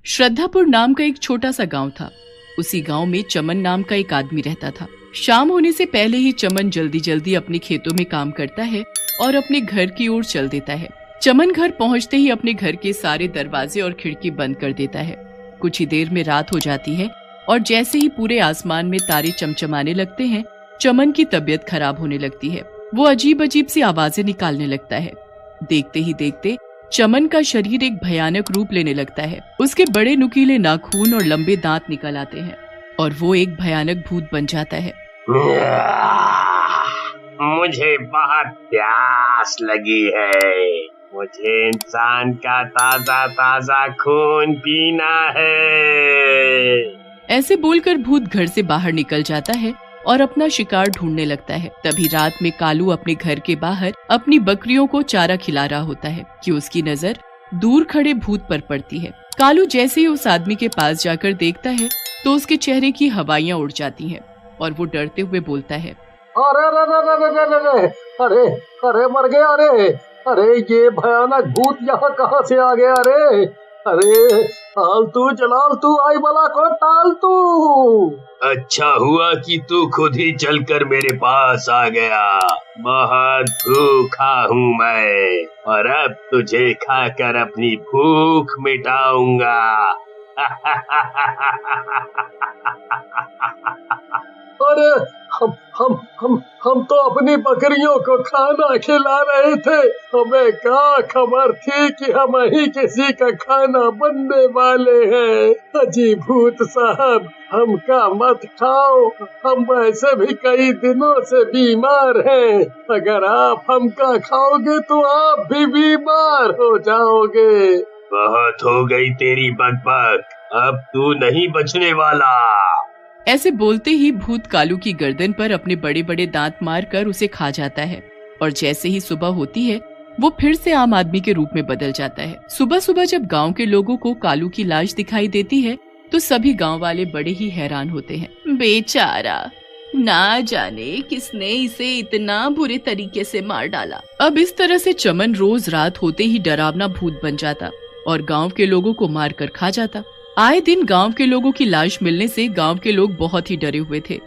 श्रद्धापुर नाम का एक छोटा सा गांव था। उसी गांव में चमन नाम का एक आदमी रहता था। शाम होने से पहले ही चमन जल्दी जल्दी अपने खेतों में काम करता है और अपने घर की ओर चल देता है। चमन घर पहुंचते ही अपने घर के सारे दरवाजे और खिड़की बंद कर देता है। कुछ ही देर में रात हो जाती है और जैसे ही पूरे आसमान में तारे चमचमाने लगते हैं, चमन की तबीयत खराब होने लगती है। वो अजीब अजीब सी आवाजें निकालने लगता है। देखते ही देखते चमन का शरीर एक भयानक रूप लेने लगता है। उसके बड़े नुकीले नाखून और लंबे दांत निकल आते हैं और वो एक भयानक भूत बन जाता है। मुझे बहुत प्यास लगी है। मुझे इंसान का ताजा ताजा खून पीना है। ऐसे बोलकर भूत घर से बाहर निकल जाता है और अपना शिकार ढूंढने लगता है। तभी रात में कालू अपने घर के बाहर अपनी बकरियों को चारा खिला रहा होता है कि उसकी नजर दूर खड़े भूत पर पड़ती है। कालू जैसे ही उस आदमी के पास जाकर देखता है तो उसके चेहरे की हवाइयां उड़ जाती हैं और वो डरते हुए बोलता है, अरे अरे अरे मर गया। अरे ये भयानक भूत यहाँ कहाँ से आ गया? अरे जलाल तू आई बला को टाल तू। अच्छा हुआ कि तू खुद ही चलकर मेरे पास आ गया। बहुत भूखा हूँ मैं और अब तुझे खाकर अपनी भूख मिटाऊंगा। अरे हम तो अपनी बकरियों को खाना खिला रहे थे। हमें क्या खबर थी कि हम ही किसी का खाना बनने वाले हैं। अजी भूत साहब, हमका मत खाओ। हम वैसे भी कई दिनों से बीमार हैं। अगर आप हमका खाओगे तो आप भी बीमार हो जाओगे। बहुत हो गई तेरी बकबक, अब तू नहीं बचने वाला। ऐसे बोलते ही भूत कालू की गर्दन पर अपने बड़े बड़े दांत मारकर उसे खा जाता है और जैसे ही सुबह होती है वो फिर से आम आदमी के रूप में बदल जाता है। सुबह सुबह जब गांव के लोगों को कालू की लाश दिखाई देती है तो सभी गांव वाले बड़े ही हैरान होते हैं। बेचारा, ना जाने किसने इसे इतना बुरे तरीके से मार डाला। अब इस तरह से चमन रोज रात होते ही डरावना भूत बन जाता और गाँव के लोगों को मार कर खा जाता। आए दिन गांव के लोगों की लाश मिलने से गांव के लोग बहुत ही डरे हुए थे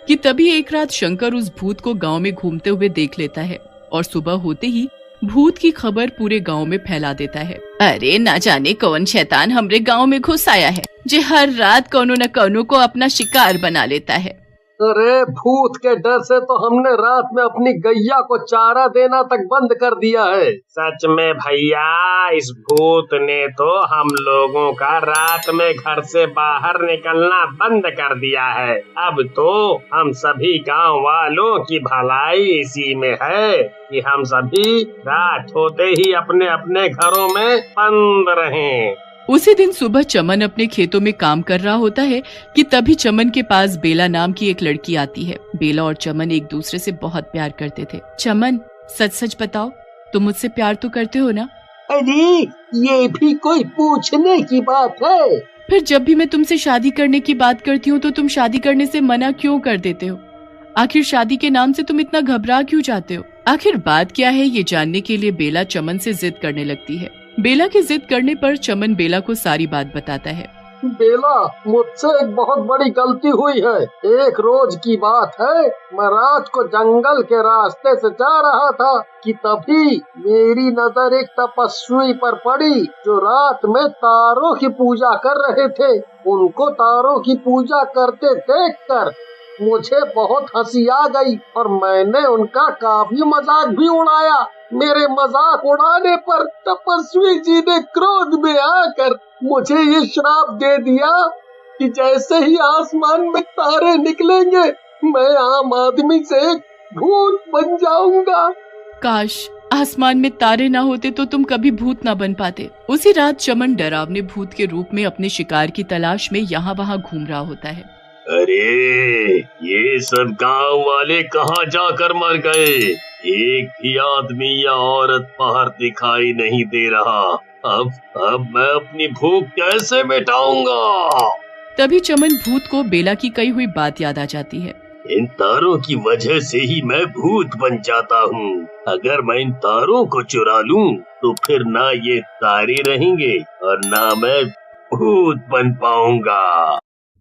कि तभी एक रात शंकर उस भूत को गांव में घूमते हुए देख लेता है और सुबह होते ही भूत की खबर पूरे गांव में फैला देता है। अरे ना जाने कौन शैतान हमरे गांव में घुस आया है, जो हर रात कोनो न कोनो को अपना शिकार बना लेता है। अरे भूत के डर से तो हमने रात में अपनी गैया को चारा देना तक बंद कर दिया है। सच में भैया, इस भूत ने तो हम लोगों का रात में घर से बाहर निकलना बंद कर दिया है। अब तो हम सभी गांव वालों की भलाई इसी में है कि हम सभी रात होते ही अपने अपने घरों में बंद रहें। उसी दिन सुबह चमन अपने खेतों में काम कर रहा होता है कि तभी चमन के पास बेला नाम की एक लड़की आती है। बेला और चमन एक दूसरे से बहुत प्यार करते थे। चमन, सच सच बताओ, तुम मुझसे प्यार तो करते हो ना? अरे ये भी कोई पूछने की बात है? फिर जब भी मैं तुमसे शादी करने की बात करती हूँ तो तुम शादी करने से मना क्यों कर देते हो? आखिर शादी के नाम से तुम इतना घबरा क्यों जाते हो? आखिर बात क्या है, ये जानने के लिए बेला चमन से जिद करने लगती है। बेला की जिद करने पर चमन बेला को सारी बात बताता है। बेला, मुझसे एक बहुत बड़ी गलती हुई है। एक रोज की बात है, मैं रात को जंगल के रास्ते से जा रहा था कि तभी मेरी नजर एक तपस्वी पर पड़ी जो रात में तारों की पूजा कर रहे थे। उनको तारों की पूजा करते देखकर मुझे बहुत हंसी आ गई और मैंने उनका काफी मजाक भी उड़ाया। मेरे मजाक उड़ाने पर तपस्वी जी ने क्रोध में आकर मुझे ये श्राप दे दिया कि जैसे ही आसमान में तारे निकलेंगे मैं आम आदमी से भूत बन जाऊंगा। काश आसमान में तारे ना होते तो तुम कभी भूत ना बन पाते। उसी रात चमन डरावने भूत के रूप में अपने शिकार की तलाश में यहाँ वहाँ घूम रहा होता है। अरे ये सब गांव वाले कहाँ जाकर मर गए? एक भी आदमी या औरत बाहर दिखाई नहीं दे रहा। अब मैं अपनी भूख कैसे मिटाऊंगा? तभी चमन भूत को बेला की कही हुई बात याद आ जाती है। इन तारों की वजह से ही मैं भूत बन जाता हूँ। अगर मैं इन तारों को चुरा लूं तो फिर ना ये तारे रहेंगे और ना मैं भूत बन पाऊंगा।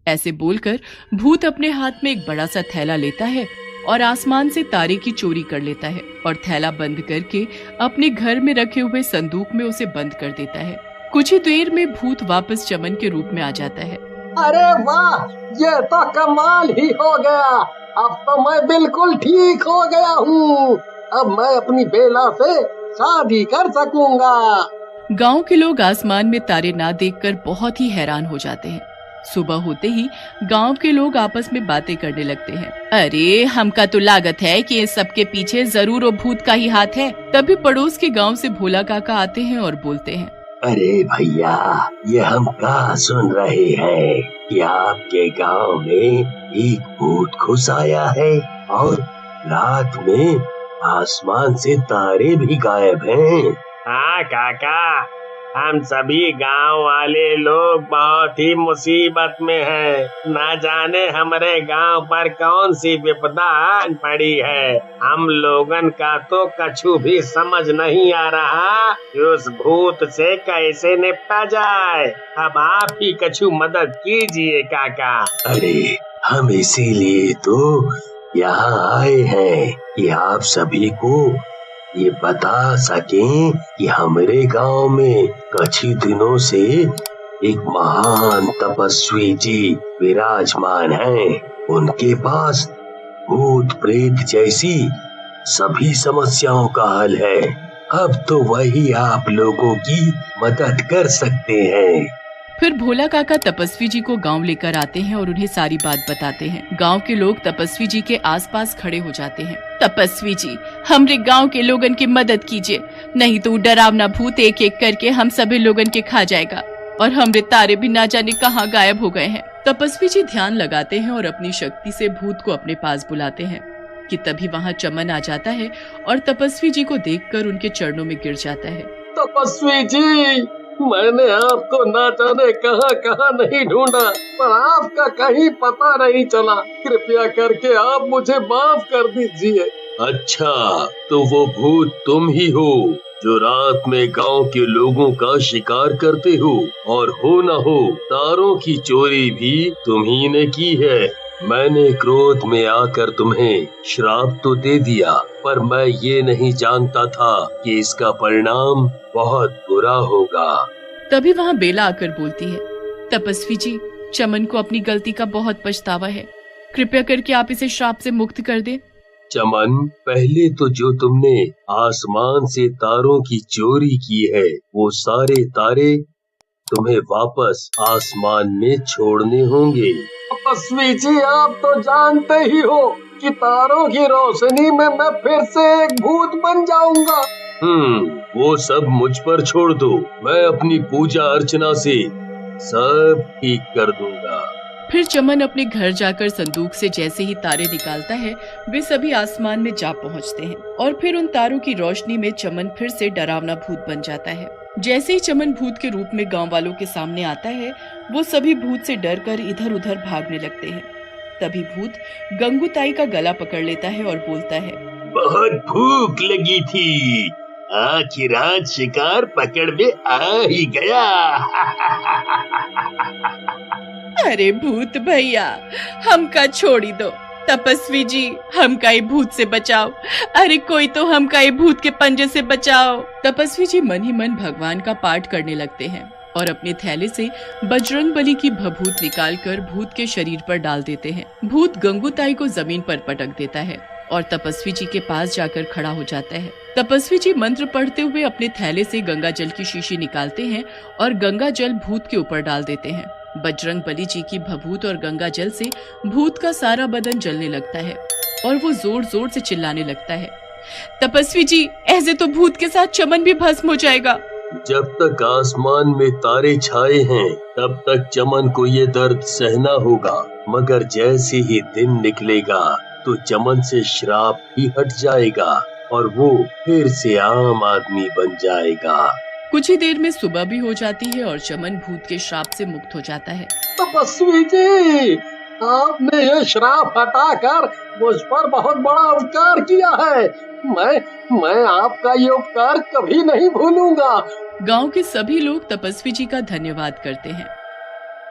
ऐसे बोलकर भूत अपने हाथ में एक बड़ा सा थैला लेता है और आसमान से तारे की चोरी कर लेता है और थैला बंद करके अपने घर में रखे हुए संदूक में उसे बंद कर देता है। कुछ ही देर में भूत वापस चमन के रूप में आ जाता है। अरे वाह, ये तो कमाल ही हो गया। अब तो मैं बिल्कुल ठीक हो गया हूँ। अब मैं अपनी बेला से शादी कर सकूंगा। गांव के लोग आसमान में तारे ना देखकर बहुत ही हैरान हो जाते हैं। सुबह होते ही गांव के लोग आपस में बातें करने लगते हैं। अरे हमका तो लागत है कि इस सब के पीछे जरूर वो भूत का ही हाथ है। तभी पड़ोस के गांव से भोला काका आते हैं और बोलते हैं, अरे भैया, ये हम कहाँ सुन रहे हैं कि आपके गांव में एक भूत घुस आया है और रात में आसमान से तारे भी गायब हैं। हाँ काका, हम सभी गांव वाले लोग बहुत ही मुसीबत में हैं। ना जाने हमारे गांव पर कौन सी विपदा आन पड़ी है। हम लोगन का तो कछु भी समझ नहीं आ रहा कि उस भूत से कैसे निपटा जाए। अब आप ही कछु मदद कीजिए काका। अरे हम इसीलिए तो यहाँ आए हैं कि आप सभी को ये बता सकें कि हमारे गांव में कुछ ही दिनों से एक महान तपस्वी जी विराजमान हैं। उनके पास भूत प्रेत जैसी सभी समस्याओं का हल है। अब तो वही आप लोगों की मदद कर सकते हैं। फिर भोला काका तपस्वी जी को गांव लेकर आते हैं और उन्हें सारी बात बताते हैं। गांव के लोग तपस्वी जी के आसपास खड़े हो जाते हैं। तपस्वी जी, हमरे गांव के लोगन की मदद कीजिए, नहीं तो डरावना भूत एक एक करके हम सभी लोगन के खा जाएगा और हमरे तारे भी ना जाने कहाँ गायब हो गए हैं। तपस्वी जी ध्यान लगाते हैं और अपनी शक्ति से भूत को अपने पास बुलाते हैं कि तभी वहाँ चमन आ जाता है और तपस्वी जी को देखकर उनके चरणों में गिर जाता है। तपस्वी जी, मैंने आपको ना जाने कहाँ नहीं ढूंढा, पर आपका कहीं पता नहीं चला। कृपया करके आप मुझे माफ कर दीजिए। अच्छा, तो वो भूत तुम ही हो जो रात में गांव के लोगों का शिकार करते हो, और हो न हो तारों की चोरी भी तुम ही ने की है। मैंने क्रोध में आकर तुम्हें श्राप तो दे दिया, पर मैं ये नहीं जानता था कि इसका परिणाम बहुत बुरा होगा। तभी वहाँ बेला आकर बोलती है, तपस्वी जी, चमन को अपनी गलती का बहुत पछतावा है। कृपया करके आप इसे श्राप से मुक्त कर दें। चमन, पहले तो जो तुमने आसमान से तारों की चोरी की है, वो सारे तारे तुम्हें वापस आसमान में छोड़ने होंगे। तपस्वी जी, आप तो जानते ही हो कि तारों की रोशनी में मैं फिर से एक भूत बन जाऊंगा। वो सब मुझ पर छोड़ दो, मैं अपनी पूजा अर्चना से सब ठीक कर दूंगा। फिर चमन अपने घर जाकर संदूक से जैसे ही तारे निकालता है, वे सभी आसमान में जा पहुंचते हैं और फिर उन तारों की रोशनी में चमन फिर से डरावना भूत बन जाता है। जैसे ही चमन भूत के रूप में गांव वालों के सामने आता है, वो सभी भूत से डरकर इधर उधर भागने लगते हैं। तभी भूत गंगूताई का गला पकड़ लेता है और बोलता है, बहुत भूख लगी थी, आखिर आज शिकार पकड़ में आ ही गया। अरे भूत भैया, हमका छोड़ी दो। तपस्वी जी, हमका ये भूत से बचाओ। अरे कोई तो हमका ये भूत के पंजे से बचाओ। तपस्वी जी मन ही मन भगवान का पाठ करने लगते हैं और अपने थैले से बजरंगबली की भभूत निकालकर भूत के शरीर पर डाल देते हैं। भूत गंगूताई को जमीन पर पटक देता है और तपस्वी जी के पास जाकर खड़ा हो जाता है। तपस्वी जी मंत्र पढ़ते हुए अपने थैले से गंगा जल की शीशी निकालते हैं और गंगा जल भूत के ऊपर डाल देते हैं। बजरंगबली जी की भभूत और गंगा जल से भूत का सारा बदन जलने लगता है और वो जोर जोर से चिल्लाने लगता है, तपस्वी जी, ऐसे तो भूत के साथ चमन भी भस्म हो जाएगा। जब तक आसमान में तारे छाए हैं, तब तक चमन को ये दर्द सहना होगा, मगर जैसे ही दिन निकलेगा तो चमन से श्राप भी हट जाएगा और वो फिर से आम आदमी बन जाएगा। कुछ ही देर में सुबह भी हो जाती है और चमन भूत के श्राप से मुक्त हो जाता है। तपस्वी जी, आपने ये श्राप हटाकर मुझ पर बहुत बड़ा उपकार किया है। मैं आपका ये उपकार कभी नहीं भूलूंगा। गांव के सभी लोग तपस्वी जी का धन्यवाद करते हैं।